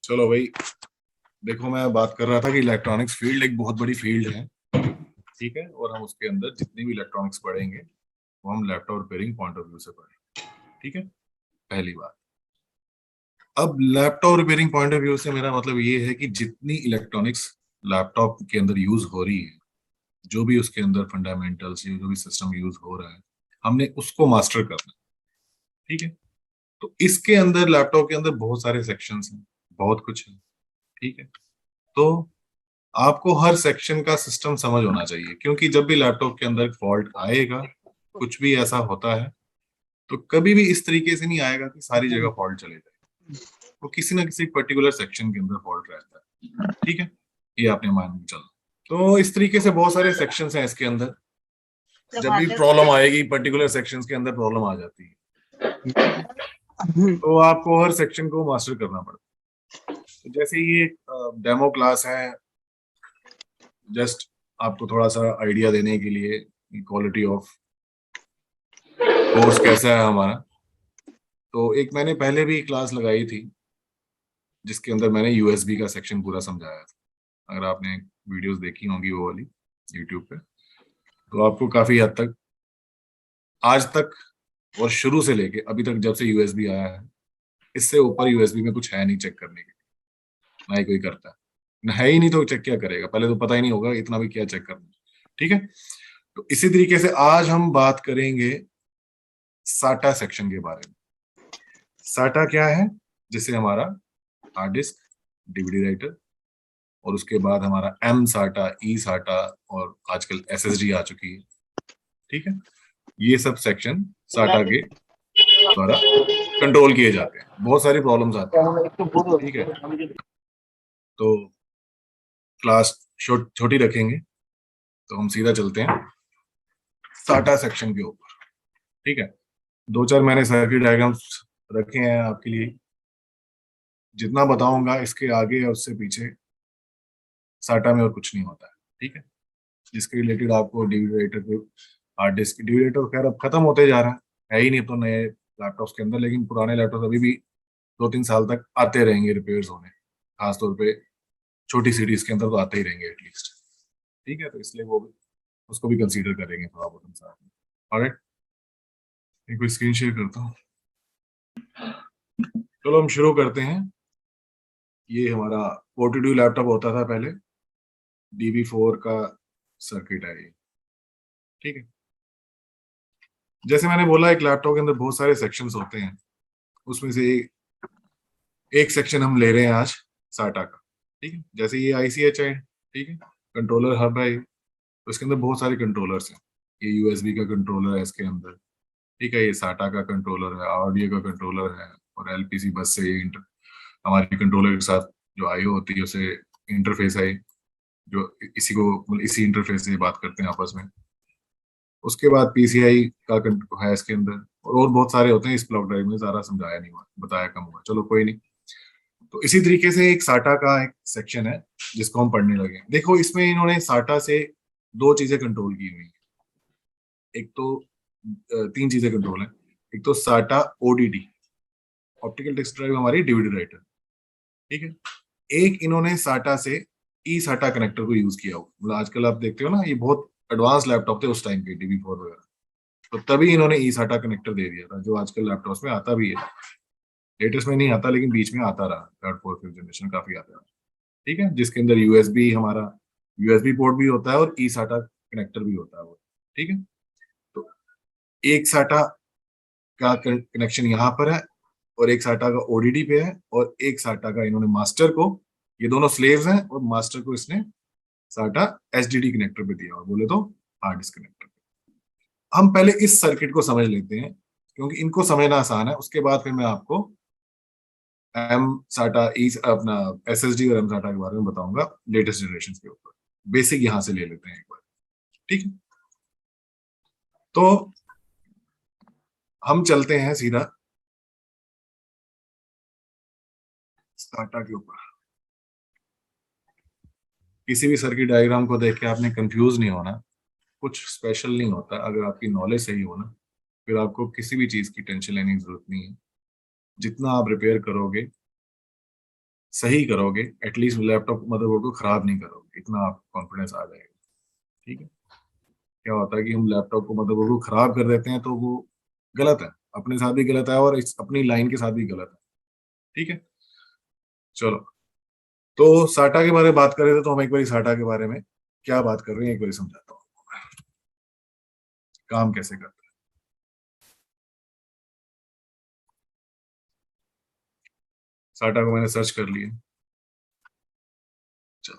चलो भाई, देखो मैं बात कर रहा था कि इलेक्ट्रॉनिक्स फील्ड एक बहुत बड़ी फील्ड है। ठीक है, और हम उसके अंदर जितनी भी इलेक्ट्रॉनिक्स पढ़ेंगे वो हम laptop repairing point of view से पढ़ेंगे। ठीक है, पहली बात। अब laptop repairing point of view से मेरा मतलब ये है कि जितनी इलेक्ट्रॉनिक्स लैपटॉप के अंदर यूज हो रही है, जो भी उसके अंदर फंडामेंटल्स, जो भी सिस्टम यूज हो रहा है, हमने उसको मास्टर करना है। ठीक है, तो इसके अंदर लैपटॉप के अंदर बहुत सारे सेक्शंस हैं, बहुत कुछ है। ठीक है, तो आपको हर सेक्शन का सिस्टम समझ होना चाहिए, क्योंकि जब भी लैपटॉप के अंदर फॉल्ट आएगा, कुछ भी ऐसा होता है, तो कभी भी इस तरीके से नहीं आएगा कि सारी जगह फॉल्ट चले जाए। वो किसी ना किसी पर्टिकुलर सेक्शन के अंदर फॉल्ट रहता है। ठीक है, ये आपने मान के चलो। तो इस तरीके से बहुत सारे सेक्शंस हैं इसके अंदर। जब भी प्रॉब्लम आएगी पर्टिकुलर सेक्शंस के अंदर प्रॉब्लम आ जाती है, तो आपको हर सेक्शन को मास्टर करना पड़ता है। तो जैसे ये डेमो क्लास है, जस्ट आपको थोड़ा सा आइडिया देने के लिए क्वालिटी ऑफ कोर्स कैसा है हमारा। तो एक मैंने पहले भी क्लास लगाई थी जिसके अंदर मैंने यूएसबी का सेक्शन पूरा समझाया था। अगर आपने वीडियोस देखी होंगी वो वाली यूट्यूब पे, तो आपको काफी हद तक आज तक और शुरू से लेके अभी तक जब से यूएसबी आया है, इससे ऊपर यूएसबी में कुछ है नहीं चेक करने के, ना ही कोई करता है। ना है ही नहीं तो चेक क्या करेगा, पहले तो पता ही नहीं होगा इतना भी क्या चेक करना। ठीक है, तो इसी तरीके से आज हम बात करेंगे साटा सेक्शन के बारे में। साटा क्या है? जिसे हमारा हार्ड डिस्क, डीवीडी राइटर, और उसके बाद हमारा एम साटा, ई साटा, और आजकल एसएसडी आ चुकी है। ठीक है, ये सब सेक्शन साटा के द्वारा कंट्रोल किए जाते हैं। बहुत सारी प्रॉब्लम्स आती हैं। ठीक है, तो क्लास छोटी रखेंगे, तो हम सीधा चलते हैं साटा सेक्शन के ऊपर। ठीक है, दो चार मैंने सर्किट डायग्राम्स रखे हैं आपके लिए। जितना बताऊंगा इसके आगे और उससे पीछे साटा में और कुछ नहीं होता है। ठीक है, जिसके रिलेटेड आपको डीवीडी पे, हार्ड डिस्क, डीवीडी खैर अब खत्म होते जा रहा है ही नहीं तो नए लैपटॉप्स के अंदर, लेकिन पुराने लैपटॉप अभी भी 2-3 साल तक आते रहेंगे रिपेयर्स होने, खासतौर पे छोटी सीरीज के अंदर तो आते ही रहेंगे एटलीस्ट। ठीक है, तो इसलिए वो भी, उसको भी कंसीडर करेंगे थोड़ा बहुत हम साथ में। ऑलराइट, एक कोई स्क्रीन शेयर करता हूँ। चलो हम शुरू करते हैं। ये हमारा पोर्टेटिव लैपटॉप होता था पहले, DB4 का सर्किट है ये। ठीक है, जैसे मैंने बोला एक लैपटॉप के अंदर बहुत सारे सेक्शंस होते हैं, उसमें से एक सेक्शन हम ले रहे हैं आज, साटा का। ठीक है, जैसे ये ICH है, ठीक है, कंट्रोलर हब है ये, तो इसके अंदर बहुत सारे कंट्रोलर्स हैं। ये यूएसबी का कंट्रोलर है इसके अंदर। ठीक है, ये साटा का कंट्रोलर है, ऑडियो का कंट्रोलर है, और एलपीसी बस से ये हमारी कंट्रोलर के साथ जो आईओ होती है उसे इंटरफेस है, जो इसी को मतलब इसी इंटरफेस से बात करते हैं आपस में। उसके बाद पीसीआई का है इसके अंदर, और बहुत सारे होते हैं। इस ब्लॉक ड्राइव में सारा समझाया नहीं हुआ, बताया कम हुआ, चलो कोई नहीं। तो इसी तरीके से एक साटा का एक सेक्शन है जिसको हम पढ़ने लगे। देखो इसमें इन्होंने साटा से दो चीजें कंट्रोल की हुई हैं। एक तो तीन चीजें कंट्रोल है। एक तो साटा ओडीडी, ऑप्टिकल डिस्क ड्राइव, हमारी डीवीडी राइटर। ठीक है, एक इन्होंने साटा से ई साटा कनेक्टर को यूज किया हुआ। मतलब आजकल आप देखते हो ना, ये बहुत एडवांस लैपटॉप थे उस टाइम के, DB4 वगैरह, तो तभी इन्होंने ई साटा कनेक्टर दे दिया था, जो आजकल लैपटॉप्स में आता भी है। लेटेस्ट में नहीं आता, लेकिन बीच में आता रहा, थर्ड फोर्थ फिफ्थ जनरेशन काफी आता रहा। ठीक है, जिसके अंदर यूएसबी, हमारा यूएसबी पोर्ट भी होता है और ई साटा कनेक्टर भी होता है वो। ठीक है, तो एक साटा का कनेक्शन यहाँ पर है, और एक साटा का ओडीडी पे है, और एक साटा का इन्होंने मास्टर को, ये दोनों स्लेव्स हैं, और मास्टर को इसने साटा एसडीडी कनेक्टर पे दिया, और बोले तो हार्ड डिस्क कनेक्टर। हम पहले इस सर्किट को समझ लेते हैं, क्योंकि इनको समझना आसान है। उसके बाद फिर मैं आपको एम साटा, ई अपना एसएसडी और एम साटा के बारे में बताऊंगा, लेटेस्ट जनरेशन के ऊपर। बेसिक यहां से ले लेते हैं एक बार। ठीक है, तो हम चलते हैं सीधा साटा के ऊपर। किसी भी सर्किट डायग्राम को देख के आपने कंफ्यूज नहीं होना, कुछ स्पेशल नहीं होता। अगर आपकी नॉलेज सही हो ना, फिर आपको किसी भी चीज की टेंशन लेने की जरूरत नहीं है। जितना आप रिपेयर करोगे सही करोगे, एटलीस्ट लैपटॉप मदरबोर्ड को खराब नहीं करोगे, इतना आप कॉन्फिडेंस आ जाएगा। ठीक है। क्या होता है कि हम लैपटॉप को मदरबोर्ड को खराब कर देते हैं तो वो गलत है, अपने साथ भी गलत है और अपनी लाइन के साथ भी गलत है। ठीक है। चलो, तो साटा के बारे में बात कर रहे थे, तो हम एक बार साटा के बारे में क्या बात कर रहे हैं एक बार समझाता हूँ, काम कैसे करता है। साटा को मैंने सर्च कर लिया। चलो,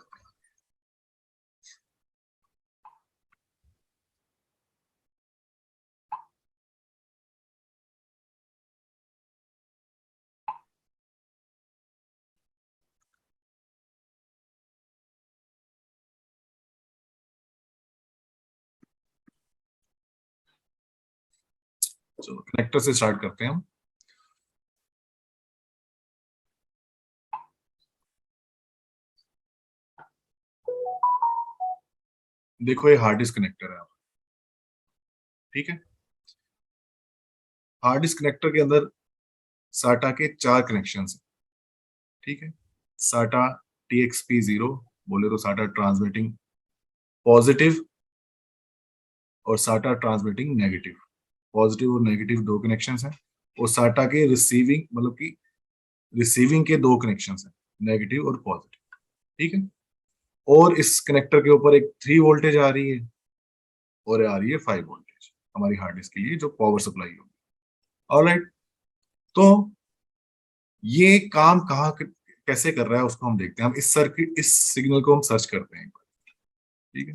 चलो कनेक्टर से स्टार्ट करते हैं हम। देखो ये हार्ड डिस्क कनेक्टर है। ठीक है। हार्ड डिस्क कनेक्टर के अंदर साटा के 4 कनेक्शन है। ठीक है। साटा TXP0, बोले तो साटा ट्रांसमिटिंग पॉजिटिव और साटा ट्रांसमिटिंग नेगेटिव। पॉजिटिव और नेगेटिव 2 कनेक्शन हैं। और साटा के रिसीविंग मतलब कि रिसीविंग के 2 कनेक्शन हैं, नेगेटिव और पॉजिटिव। ठीक है। और इस कनेक्टर के ऊपर एक 3 वोल्टेज आ रही है और आ रही है 5 वोल्टेज हमारी हार्ड डिस्क के लिए जो पावर सप्लाई होगी। ऑलराइट। तो ये काम कैसे कर रहा है उसको हम देखते हैं। हम इस सर्किट इस सिग्नल को हम सर्च करते हैं। ठीक है।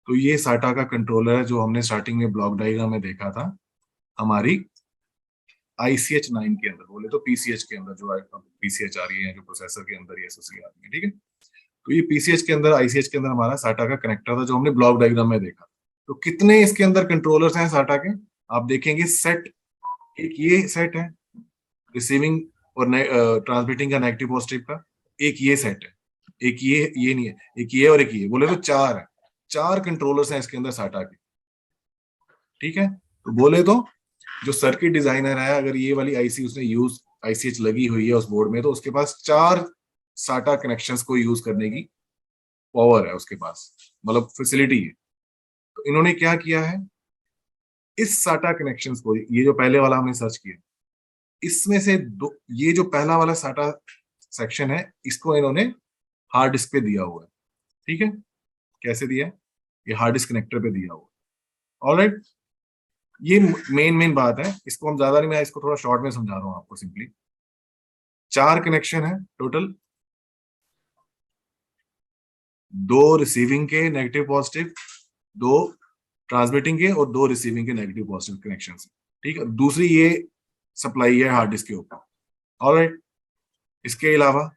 तो ये साटा का कंट्रोलर है जो हमने स्टार्टिंग में ब्लॉक डायग्राम में देखा था हमारी ICH9 के अंदर, बोले तो PCH के अंदर जो PCH आ रही है जो प्रोसेसर के अंदर ये SoC आ रही है। ठीक है। तो ये PCH के अंदर ICH के अंदर हमारा साटा का कनेक्टर था जो हमने ब्लॉक डायग्राम में देखा। तो कितने इसके अंदर कंट्रोलर्स हैं साटा के, आप देखेंगे सेट, एक ये सेट है रिसीविंग और ट्रांसमिटिंग का नेगेटिव पॉजिटिव का, एक ये सेट है, एक ये नहीं है, एक ये और एक ये, बोले तो 4 है। 4 कंट्रोलर्स हैं इसके अंदर साटा के। ठीक है। तो बोले तो जो सर्किट डिजाइनर है, अगर ये वाली आईसी उसने यूज ICH लगी हुई है उस बोर्ड में, तो उसके पास 4 साटा कनेक्शंस को यूज करने की पावर है उसके पास, मतलब फैसिलिटी है। तो इन्होंने क्या किया है, इस साटा कनेक्शंस को, ये जो पहले वाला हमने सर्च किया, इसमें से दो, ये जो पहला वाला साटा सेक्शन है इसको इन्होंने हार्ड डिस्क पे दिया हुआ है। ठीक है। कैसे दिया है, ये हार्ड डिस्क कनेक्टर पे दिया हुआ है। ऑलराइट। ये मेन मेन बात है, इसको हम ज्यादा नहीं, मैं इसको थोड़ा शॉर्ट में समझा रहा हूँ आपको सिंपली। 4 कनेक्शन है टोटल, 2 रिसीविंग के नेगेटिव पॉजिटिव, 2 ट्रांसमिटिंग के और 2 रिसीविंग के नेगेटिव पॉजिटिव कनेक्शन। ठीक है। दूसरी ये सप्लाई है हार्ड डिस्क के ऊपर। ऑलराइट। इसके अलावा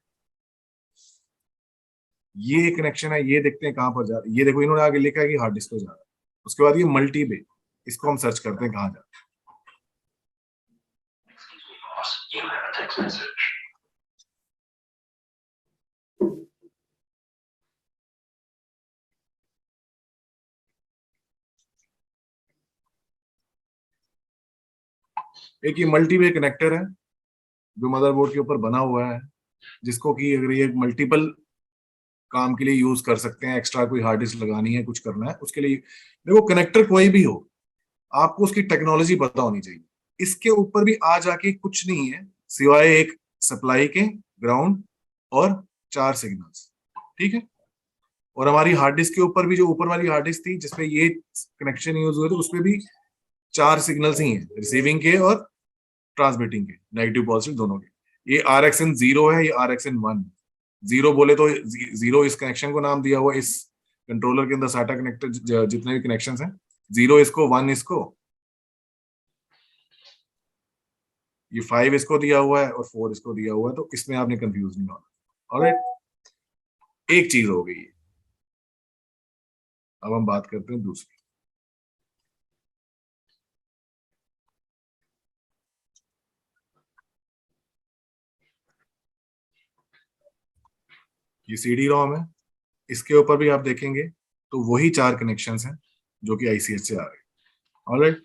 ये कनेक्शन है, ये देखते हैं कहां पर जा रहा है। ये देखो इन्होंने आगे लिखा है कि हार्ड डिस्क पे जा रहा है। उसके बाद ये मल्टी बे, इसको हम सर्च करते हैं कहां जा रहा है। एक ये मल्टी वे कनेक्टर है जो मदरबोर्ड के ऊपर बना हुआ है, जिसको कि अगर ये मल्टीपल काम के लिए यूज कर सकते हैं, एक्स्ट्रा कोई हार्ड डिस्क लगानी है, कुछ करना है उसके लिए। देखो कनेक्टर कोई भी हो, आपको उसकी टेक्नोलॉजी पता होनी चाहिए। इसके ऊपर भी आ जाके कुछ नहीं है सिवाय एक सप्लाई के, ग्राउंड और 4 सिग्नल्स। ठीक है। और हमारी हार्ड डिस्क के ऊपर भी जो ऊपर वाली हार्ड डिस्क थी जिसपे ये कनेक्शन यूज हुए थे, उसपे भी 4 सिग्नल्स ही हैं, रिसीविंग के और ट्रांसमिटिंग के, नेगेटिव पॉजिटिव दोनों के। ये RxN0 है, ये RxN1। जीरो बोले तो जीरो इस कनेक्शन को नाम दिया हुआ इस कंट्रोलर के अंदर साटा कनेक्टर जितने भी कनेक्शंस हैं, 0 इसको, 1 इसको, ये 5 इसको दिया हुआ है और 4 इसको दिया हुआ है। तो इसमें आपने कंफ्यूज नहीं होना। ऑलराइट। एक चीज हो गई। अब हम बात करते हैं दूसरी। ये CD-ROM है, इसके ऊपर भी आप देखेंगे तो वही 4 कनेक्शंस हैं जो कि ICH से आ रहे हैं। ऑलराइट।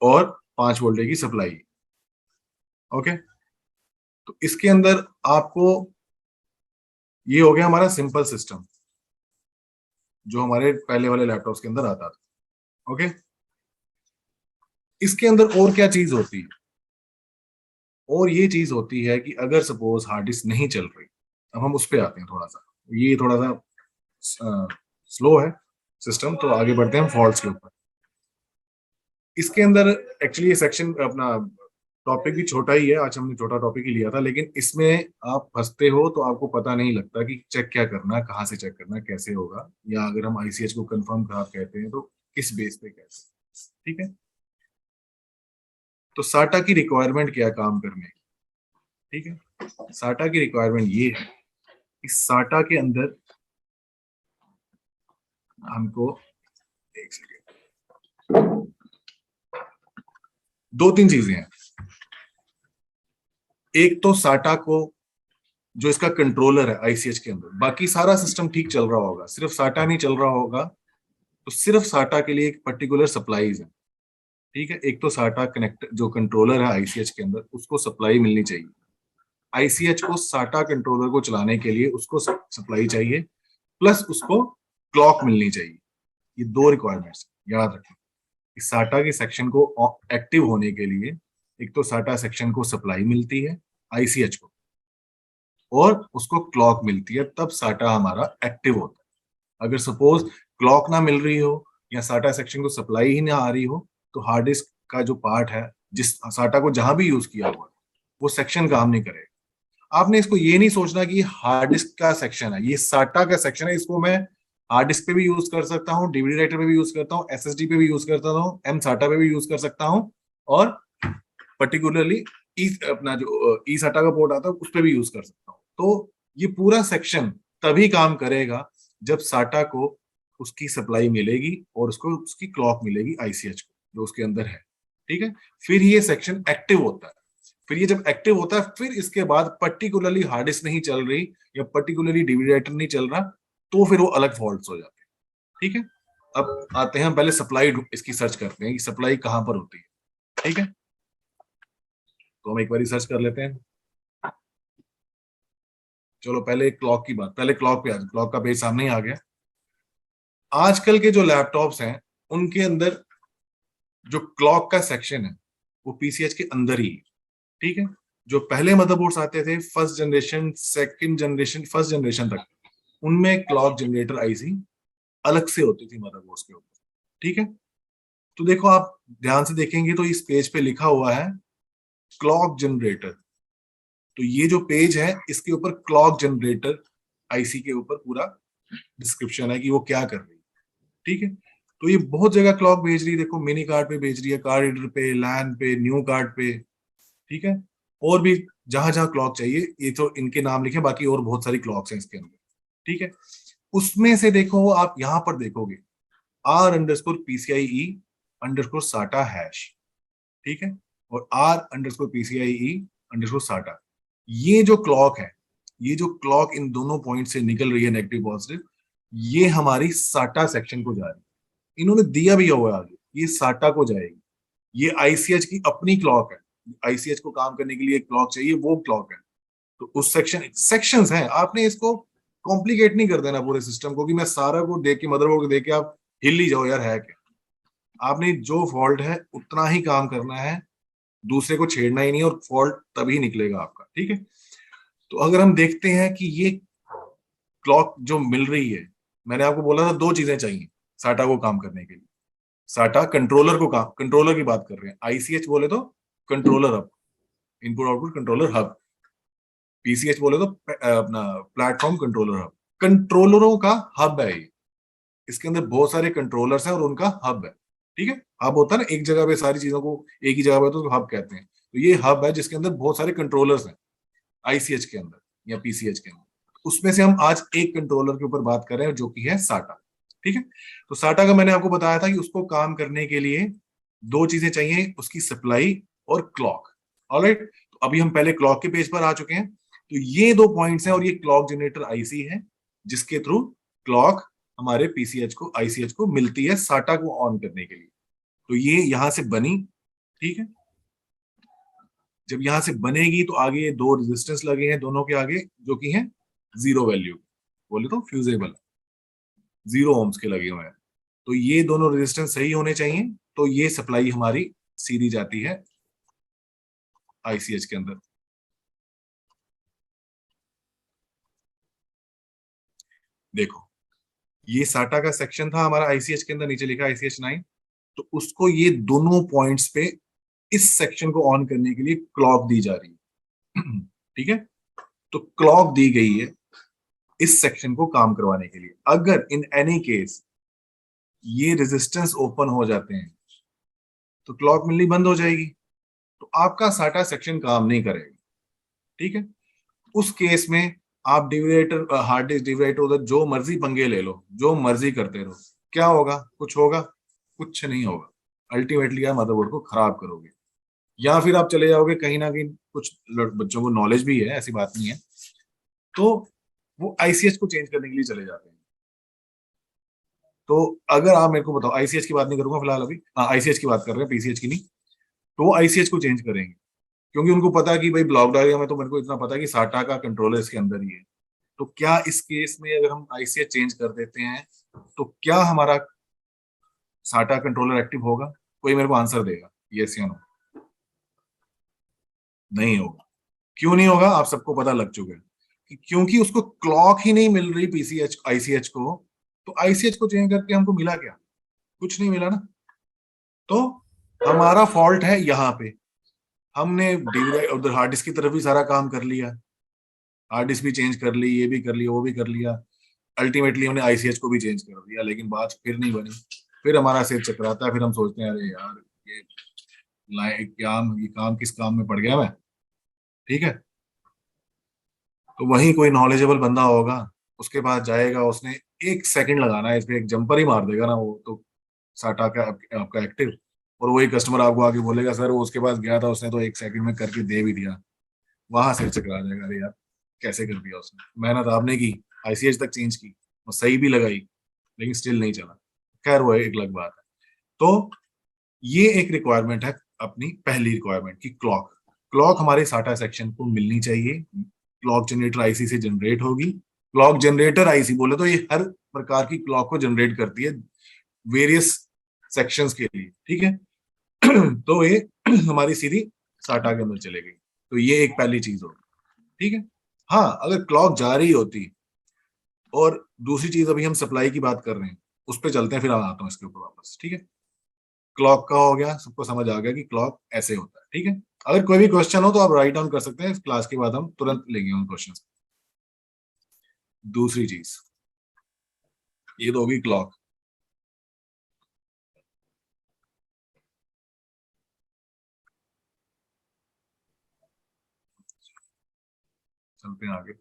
और 5 वोल्टेज की सप्लाई। ओके, तो इसके अंदर आपको ये हो गया हमारा सिंपल सिस्टम जो हमारे पहले वाले लैपटॉप्स के अंदर आता था। ओके, इसके अंदर और क्या चीज होती है? और ये चीज होती है कि अगर सपोज हार्ड डिस्क नहीं चल रही, अब हम उस पर आते हैं थोड़ा सा, ये थोड़ा सा स्लो है सिस्टम, तो आगे बढ़ते हैं हम फॉल्ट्स के ऊपर। इसके अंदर एक्चुअली ये सेक्शन अपना टॉपिक भी छोटा ही है, आज हमने छोटा टॉपिक ही लिया था, लेकिन इसमें आप फंसते हो तो आपको पता नहीं लगता कि चेक क्या करना है, कहाँ से चेक करना है, कैसे होगा, या अगर हम आईसीएच को कंफर्म खराब कहते हैं तो किस बेस पे कैसे। ठीक है, तो साटा की रिक्वायरमेंट क्या है काम करने की? ठीक है, साटा की रिक्वायरमेंट ये है कि साटा के अंदर हमको, एक सेकेंड, दो तीन चीजें हैं। एक तो साटा को जो इसका कंट्रोलर है आईसीएच के अंदर, बाकी सारा सिस्टम ठीक चल रहा होगा, सिर्फ साटा नहीं चल रहा होगा, तो सिर्फ साटा के लिए एक पर्टिकुलर सप्लाईज है। ठीक है, एक तो साटा कनेक्ट जो कंट्रोलर है आईसीएच के अंदर उसको सप्लाई मिलनी चाहिए, आईसीएच को साटा कंट्रोलर को चलाने के लिए उसको सप्लाई चाहिए, प्लस उसको क्लॉक मिलनी चाहिए। ये दो रिक्वायरमेंट्स याद रखें। इस साटा के सेक्शन को एक्टिव होने के लिए एक तो साटा सेक्शन को सप्लाई मिलती है आईसीएच को, और उसको क्लॉक मिलती है, तब साटा हमारा एक्टिव होता है। अगर सपोज क्लॉक ना मिल रही हो या साटा सेक्शन को सप्लाई ही ना आ रही हो, तो हार्ड डिस्क का जो पार्ट है, जिस साटा को जहां भी यूज किया हुआ है, वो सेक्शन काम नहीं करेगा। आपने इसको ये नहीं सोचना कि हार्ड डिस्क का सेक्शन है, ये साटा का सेक्शन है, इसको मैं हार्ड डिस्क पे भी यूज कर सकता हूँ, डीवीडी राइटर पे भी यूज करता हूँ, एसएसडी पे भी यूज करता हूँ, एम साटा पे भी यूज कर सकता हूँ, और पर्टिकुलरली ई अपना जो ई साटा का पोर्ट आता है उस पर भी यूज कर सकता हूँ। तो ये पूरा सेक्शन तभी काम करेगा जब साटा को उसकी सप्लाई मिलेगी और उसको उसकी क्लॉक मिलेगी आईसीएच को जो उसके अंदर है। ठीक है, फिर ये सेक्शन एक्टिव होता है। फिर ये जब एक्टिव होता है, फिर इसके बाद पर्टिकुलरली हार्ड डिस्क नहीं चल रही या पर्टिकुलरली डीवीडी राइटर नहीं चल रहा, तो फिर वो अलग फॉल्ट्स हो जाते हैं। ठीक है, अब आते हैं, हम पहले सप्लाई इसकी सर्च करते हैं कि सप्लाई कहां पर होती है। ठीक है, तो हम एक बार सर्च कर लेते हैं। चलो पहले क्लॉक की बात, पहले क्लॉक पे आ जाए, क्लॉक का पेज सामने ही आ गया। आजकल के जो लैपटॉप्स हैं उनके अंदर जो क्लॉक का सेक्शन है वो पीसीएच के अंदर ही है। ठीक है, जो पहले मदरबोर्ड्स आते थे first generation, second generation, first generation तक, उनमें क्लॉक जनरेटर आईसी अलग से होती थी मदरबोर्ड्स के ऊपर। ठीक है, तो देखो आप ध्यान से देखेंगे तो इस पेज पे लिखा हुआ है क्लॉक जनरेटर। तो ये जो पेज है इसके ऊपर क्लॉक जनरेटर आईसी के ऊपर पूरा डिस्क्रिप्शन है कि वो क्या कर रही है। ठीक है, तो ये बहुत जगह क्लॉक भेज रही है, देखो मिनी कार्ड पे भेज रही है, कार्ड रीडर पे, लैन पे, न्यू कार्ड पे। ठीक है, और भी जहां जहां क्लॉक चाहिए, ये तो इनके नाम लिखे, बाकी और बहुत सारी क्लॉक्स हैं इसके अंदर। ठीक है, उसमें से देखो आप यहां पर देखोगे R_PCIe _SATA हैश। ठीक है, और R_PCIe _SATA, ये जो क्लॉक है, ये जो क्लॉक इन दोनों पॉइंट से निकल रही है नेगेटिव पॉजिटिव, ये हमारी साटा सेक्शन को जा रही है। इन्होंने दिया भी हुआ है आगे, ये साटा को जाएगी। ये आईसीएच की अपनी क्लॉक है, आईसीएच को काम करने के लिए एक क्लॉक चाहिए, वो क्लॉक है। तो उस सेक्शंस हैं, आपने इसको कॉम्प्लिकेट नहीं कर देना पूरे सिस्टम को कि मैं सारा को देख के, मदरबोर्ड को देख के आप हिल ही जाओ यार है क्या। आपने जो फॉल्ट है उतना ही काम करना है, दूसरे को छेड़ना ही नहीं, और फॉल्ट तभी निकलेगा आपका। ठीक है, तो अगर हम देखते हैं कि ये क्लॉक जो मिल रही है, मैंने आपको बोला था दो चीजें चाहिए साटा को काम करने के लिए। साटा कंट्रोलर को काम, कंट्रोलर की बात कर रहे हैं, आईसीएच बोले तो controller hub, input output controller hub, PCH बोले तो अपना प्लेटफॉर्म कंट्रोलर हब। कंट्रोलरों का हब है ये, इसके अंदर बहुत सारे कंट्रोलर्स हैं और उनका हब है। ठीक है, हब होता है ना एक जगह पे सारी चीजों को एक ही जगह पे, तो हब कहते हैं। तो ये हब है जिसके अंदर बहुत सारे कंट्रोलर्स हैं आईसीएच के अंदर या पीसीएच के अंदर। उसमें से हम आज एक कंट्रोलर के ऊपर बात कर रहे हैं जो कि है साटा। ठीक है, तो साटा का मैंने आपको बताया था कि उसको काम करने के लिए दो चीजें चाहिए, उसकी सप्लाई और क्लॉक। ऑलराइट, तो अभी हम पहले क्लॉक के पेज पर आ चुके हैं। तो ये दो पॉइंट्स हैं और ये क्लॉक जनरेटर आईसी है जिसके थ्रू क्लॉक हमारे पीसीएच को, आईसीएच को मिलती है साटा को ऑन करने के लिए। तो ये यहां से बनी, ठीक है, जब यहां से बनेगी तो आगे ये दो रेजिस्टेंस लगे हैं दोनों के आगे, जो कि हैं जीरो वैल्यू, बोले तो फ्यूजेबल, 0 ohms के लगे हुए हैं। तो ये दोनों रेजिस्टेंस सही होने चाहिए, तो ये सप्लाई हमारी सीधी जाती है आईसीएच के अंदर। देखो, ये साटा का सेक्शन था हमारा आईसीएच के अंदर, नीचे लिखा ICH9। तो उसको ये दोनों पॉइंट्स पे इस सेक्शन को ऑन करने के लिए क्लॉक दी जा रही है। ठीक है, तो क्लॉक दी गई है इस सेक्शन को काम करवाने के लिए। अगर इन एनी केस ये रेजिस्टेंस ओपन हो जाते हैं तो क्लॉक मिलनी बंद हो जाएगी, तो आपका साटा सेक्शन काम नहीं करेगा। ठीक है, उस केस में आप डिविडेटर, हार्ड डिस्क डिविडेटर, उधर जो मर्जी पंगे ले लो, जो मर्जी करते रहो, क्या होगा? कुछ होगा? कुछ नहीं होगा। अल्टीमेटली आप मदरबोर्ड को खराब करोगे, या फिर आप चले जाओगे कहीं ना कहीं, कुछ बच्चों को नॉलेज भी है, ऐसी बात नहीं है, तो वो आईसीएच को चेंज करने के लिए चले जाते हैं। तो अगर आप मेरे को बताओ, आईसीएच की बात नहीं करूंगा फिलहाल अभी, हाँ आईसीएच की बात कर रहे हैं, पीसीएच की नहीं, तो वो आईसीएच को चेंज करेंगे, क्योंकि उनको पता है कि भाई ब्लॉक डायग्राम में तो मेरे को इतना पता है कि साटा का कंट्रोलर इसके अंदर ही है। तो क्या इस केस में अगर हम आईसीएच चेंज कर देते हैं तो क्या हमारा साटा कंट्रोलर एक्टिव होगा? कोई मेरे को आंसर देगा, यस या नो? नहीं होगा। क्यों नहीं होगा? आप सबको पता लग चुका है कि क्योंकि उसको क्लॉक ही नहीं मिल रही पीसीएच आईसीएच को, तो आईसीएच को चेंज करके हमको मिला क्या? कुछ नहीं मिला ना। तो हमारा फॉल्ट है यहाँ पे, हमने उधर हार्ड डिस्क की तरफ भी सारा काम कर लिया, हार्ड डिस्क भी चेंज कर ली, ये भी कर लिया, वो भी कर लिया, अल्टीमेटली हमने आईसीएच को भी चेंज कर दिया, लेकिन बात फिर नहीं बनी। फिर हमारा सिर चकराता है, फिर हम सोचते हैं अरे यार ये ये काम किस काम में पड़ गया मैं। ठीक है, तो वही कोई नॉलेजेबल बंदा होगा, उसके पास जाएगा, उसने 1 सेकंड लगाना है, इस पे एक जंपर ही मार देगा ना वो तो साटा का आपका एक्टिव। और वही कस्टमर आपको आके बोलेगा सर वो उसके पास गया था, उसने तो 1 सेकंड में करके दे भी दिया। वहां से चकरा जाएगा, अरे यार कैसे कर दिया उसने, मेहनत आपने की, आईसीएच तक चेंज की, और सही भी लगाई, लेकिन स्टिल नहीं चला। खैर वो एक अलग बात है। तो ये एक रिक्वायरमेंट है अपनी, पहली रिक्वायरमेंट की क्लॉक। क्लॉक हमारे साटा सेक्शन को मिलनी चाहिए। क्लॉक जनरेटर आईसी से जनरेट होगी। क्लॉक जनरेटर आईसी बोले तो ये हर प्रकार की क्लॉक को जनरेट करती है वेरियस सेक्शंस के लिए। ठीक है, तो ये हमारी सीधी साटा के अंदर चलेगी। तो ये एक पहली चीज होगी। ठीक है, हाँ अगर क्लॉक जा रही होती, और दूसरी चीज अभी हम सप्लाई की बात कर रहे हैं, उस पर चलते हैं, फिर आता हूँ इसके ऊपर वापस। ठीक है, क्लॉक का हो गया, सबको समझ आ गया कि क्लॉक ऐसे होता है। ठीक है, अगर कोई भी क्वेश्चन हो तो आप राइट डाउन कर सकते हैं, इस क्लास के बाद हम तुरंत लेंगे उन क्वेश्चन। दूसरी चीज, ये तो होगी क्लॉक। चलते हैं आगे।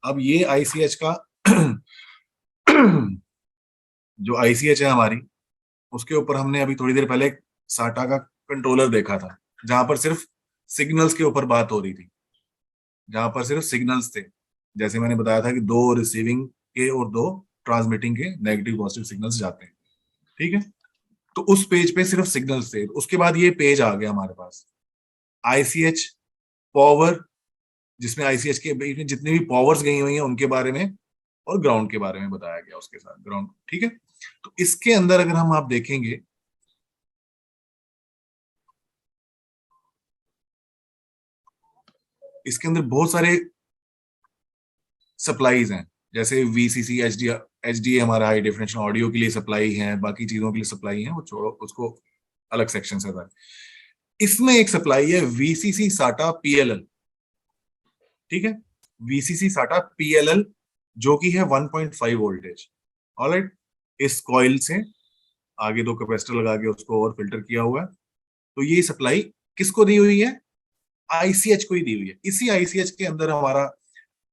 अब ये आईसीएच का जो आईसीएच है हमारी, उसके ऊपर हमने अभी थोड़ी देर पहले साटा का कंट्रोलर देखा था, जहां पर सिर्फ सिग्नल्स के ऊपर बात हो रही थी, जहां पर सिर्फ सिग्नल्स थे। जैसे मैंने बताया था कि 2 रिसीविंग के और 2 ट्रांसमिटिंग के नेगेटिव पॉजिटिव सिग्नल्स जाते हैं। ठीक है, तो उस पेज पे सिर्फ सिग्नल्स थे। उसके बाद ये पेज आ गया हमारे पास, आईसीएच पावर, जिसमें आईसीएच के बीच में जितनी भी पावर्स गई हुई हैं उनके बारे में, और ग्राउंड के बारे में बताया गया उसके साथ, ग्राउंड। ठीक है, तो इसके अंदर अगर हम आप देखेंगे, इसके अंदर बहुत सारे सप्लाईज हैं, जैसे वीसीसी, एचडी हमारा हाई डेफिनेशन ऑडियो के लिए सप्लाई है, बाकी चीजों के लिए सप्लाई है, वो छोड़ो, उसको अलग सेक्शन से था। इसमें एक सप्लाई है वीसीसी साटा पीएलएल। ठीक है, वीसीसी साटा पीएलएल, जो कि है 1.5 वोल्टेज। ऑलराइट, इस कॉइल से आगे 2 कैपेसिटर लगा के उसको और फिल्टर किया हुआ है। तो ये सप्लाई किसको दी हुई है? आईसीएच को ही दी हुई है। इसी आईसीएच के अंदर हमारा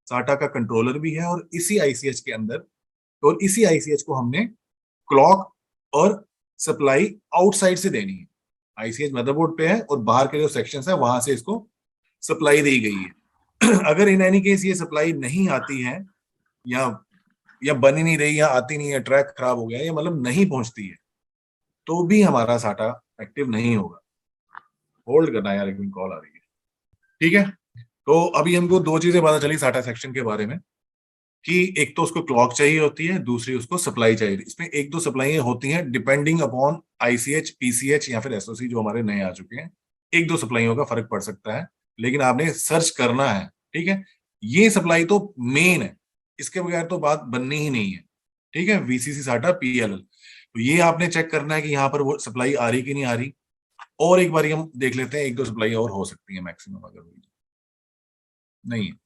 साटा का कंट्रोलर भी है, और इसी आईसीएच के अंदर, और इसी आईसीएच को हमने क्लॉक और सप्लाई आउटसाइड से देनी है। आईसीएच मदरबोर्ड पे है, और बाहर के जो सेक्शन है वहां से इसको सप्लाई दी गई है। अगर इन एनी केस ये सप्लाई नहीं आती है, या या बन ही नहीं रही या आती नहीं है, ट्रैक खराब हो गया या मतलब नहीं पहुंचती है, तो भी हमारा साटा एक्टिव नहीं होगा। होल्ड करना यार, एक मिनट कॉल आ रही है। ठीक है, तो अभी हमको दो चीजें पता चली साटा सेक्शन के बारे में, कि एक तो उसको क्लॉक चाहिए होती है, दूसरी उसको सप्लाई चाहिए। इसमें एक दो सप्लाई होती हैं डिपेंडिंग अपॉन आईसीएच, पीसीएच या फिर एसओसी जो हमारे नए आ चुके हैं। एक दो सप्लाइयों का फर्क पड़ सकता है, लेकिन आपने सर्च करना है। ठीक है, ये सप्लाई तो मेन है, इसके बगैर तो बात बननी ही नहीं है। ठीक है, वीसीसी साटा पीएलएल, तो ये आपने चेक करना है कि यहाँ पर वो सप्लाई आ रही कि नहीं आ रही। और एक बार हम देख लेते हैं, एक दो सप्लाई और हो सकती है मैक्सिमम, अगर हुई नहीं है।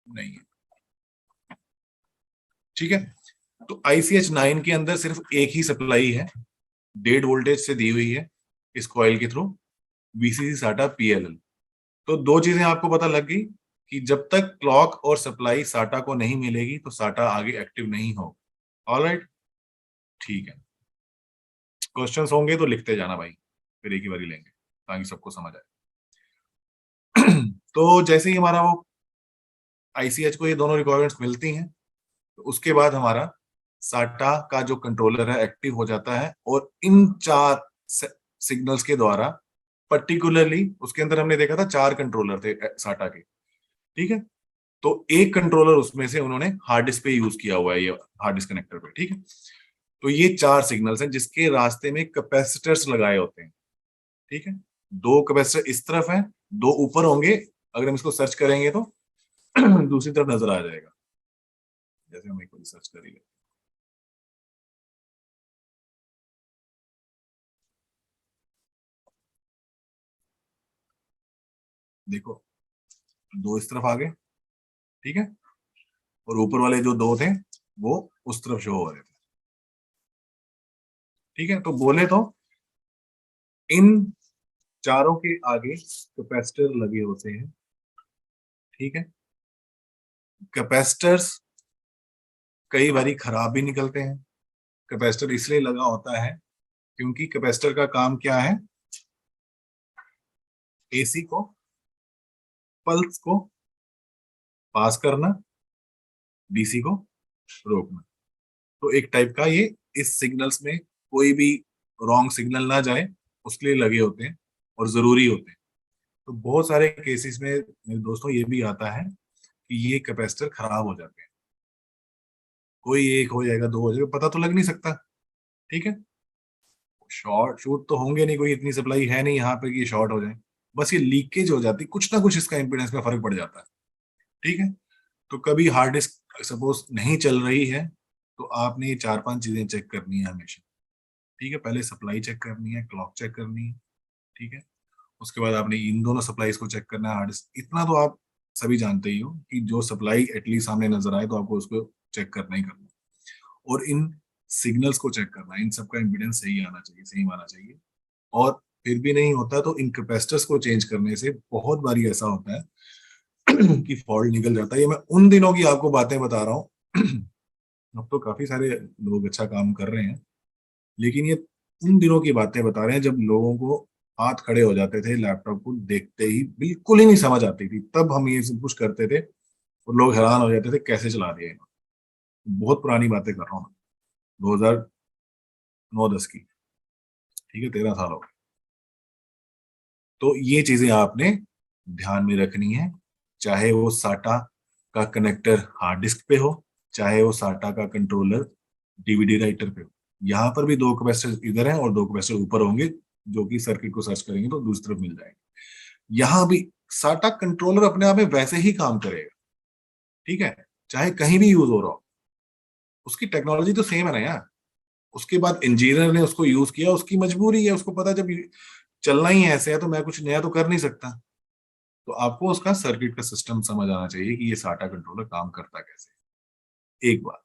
नहीं है। ठीक है, तो ICH-9 के अंदर सिर्फ एक ही सप्लाई है, 1.5 वोल्टेज से दी हुई है इस कॉइल के थ्रू, वीसीसी साटा पीएलएल। तो दो चीजें आपको पता लग गई कि जब तक क्लॉक और सप्लाई साटा को नहीं मिलेगी तो साटा आगे एक्टिव नहीं हो। ऑलराइट, ठीक है। क्वेश्चंस होंगे तो लिखते जाना भाई, फिर एक ही बारी लेंगे ताकि सबको समझ आए। तो जैसे ही हमारा वो आईसीएच को ये दोनों रिक्वायरमेंट्स मिलती हैं, तो उसके बाद हमारा साटा का जो कंट्रोलर है एक्टिव हो जाता है, और इन चार सिग्नल्स के द्वारा, पर्टिकुलरली उसके अंदर हमने देखा था 4 कंट्रोलर थे साटा के। ठीक है, तो एक कंट्रोलर उसमें से उन्होंने हार्ड डिस्क पे यूज किया हुआ है, ये हार्ड डिस्क कनेक्टर पे। ठीक है, तो ये 4 सिग्नल्स हैं जिसके रास्ते में कैपेसिटर्स लगाए होते हैं। ठीक है, 2 कैपेसिटर इस तरफ हैं, 2 ऊपर होंगे। अगर हम इसको सर्च करेंगे तो दूसरी तरफ नजर आ जाएगा, जैसे हम एक बार सर्च करेंगे। देखो, 2 इस तरफ आ गए। ठीक है, और ऊपर वाले जो 2 थे वो उस तरफ शो हो रहे थे। ठीक है, तो बोले तो इन चारों के आगे कैपेसिटर लगे होते हैं। ठीक है, कैपेसिटर्स कई बारी खराब भी निकलते हैं। कैपेसिटर इसलिए लगा होता है क्योंकि कैपेसिटर का काम क्या है, एसी को, पल्स को पास करना, डीसी को रोकना। तो एक टाइप का ये, इस सिग्नल्स में कोई भी रॉन्ग सिग्नल ना जाए उसके लिए लगे होते हैं और जरूरी होते हैं। तो बहुत सारे केसेस में मेरे दोस्तों ये भी आता है कि ये कैपेसिटर खराब हो जाते हैं। कोई एक हो जाएगा, दो हो जाएगा, पता तो लग नहीं सकता। ठीक है, शॉर्ट शूट तो होंगे नहीं, कोई इतनी सप्लाई है नहीं यहाँ पे कि शॉर्ट हो जाए। बस ये लीकेज हो जाती, कुछ ना कुछ इसका इंपीडेंस में फर्क पड़ जाता है। ठीक है, तो कभी हार्ड डिस्क सपोज नहीं चल रही है, तो आपने ये 4-5 चीजें चेक करनी है हमेशा। ठीक है, पहले सप्लाई चेक करनी है, क्लॉक चेक करनी है। ठीक है, उसके बाद आपने इन दोनों सप्लाईज को चेक करना है। हार्ड डिस्क इतना तो आप सभी जानते ही हो कि जो सप्लाई एटलीस्ट सामने नजर आए तो आपको उसको चेक करना ही करना है। और इन सिग्नल्स को चेक करना है, इन सबका इम्पीडेंस सही आना चाहिए, सही आना चाहिए। और फिर भी नहीं होता तो इन कैपेसिटर्स को चेंज करने से बहुत बारी ऐसा होता है कि फॉल्ट निकल जाता है। ये मैं उन दिनों की आपको बातें बता रहा हूँ। अब तो काफी सारे लोग अच्छा काम कर रहे हैं, लेकिन ये उन दिनों की बातें बता रहे हैं जब लोगों को हाथ खड़े हो जाते थे, लैपटॉप को देखते ही बिल्कुल ही नहीं समझ आती थी। तब हम ये सब कुछ करते थे और लोग हैरान हो जाते थे कैसे चला दिया इन्होंने। बहुत पुरानी बातें कर रहा हूँ मैं, 2009-10 की। ठीक है, 13 साल हो गए। तो ये चीजें आपने ध्यान में रखनी है, चाहे वो साटा का कनेक्टर हार्ड डिस्क पे हो, चाहे वो साटा का कंट्रोलर डीवीडी राइटर पे हो। यहाँ पर भी 2 कैपेसिटर इधर हैं और 2 कैपेसिटर ऊपर होंगे, जो कि सर्किट को सर्च करेंगे तो दूसरी तरफ मिल जाएंगे। यहाँ भी साटा कंट्रोलर अपने आप में वैसे ही काम करेगा। ठीक है, चाहे कहीं भी यूज हो रहा हो, उसकी टेक्नोलॉजी तो सेम है ना यार। उसके बाद इंजीनियर ने उसको यूज किया, उसकी मजबूरी है, उसको पता जब चलना ही ऐसे है तो मैं कुछ नया तो कर नहीं सकता। तो आपको उसका सर्किट का सिस्टम समझ आना चाहिए कि ये साटा कंट्रोलर काम करता कैसे। एक बात,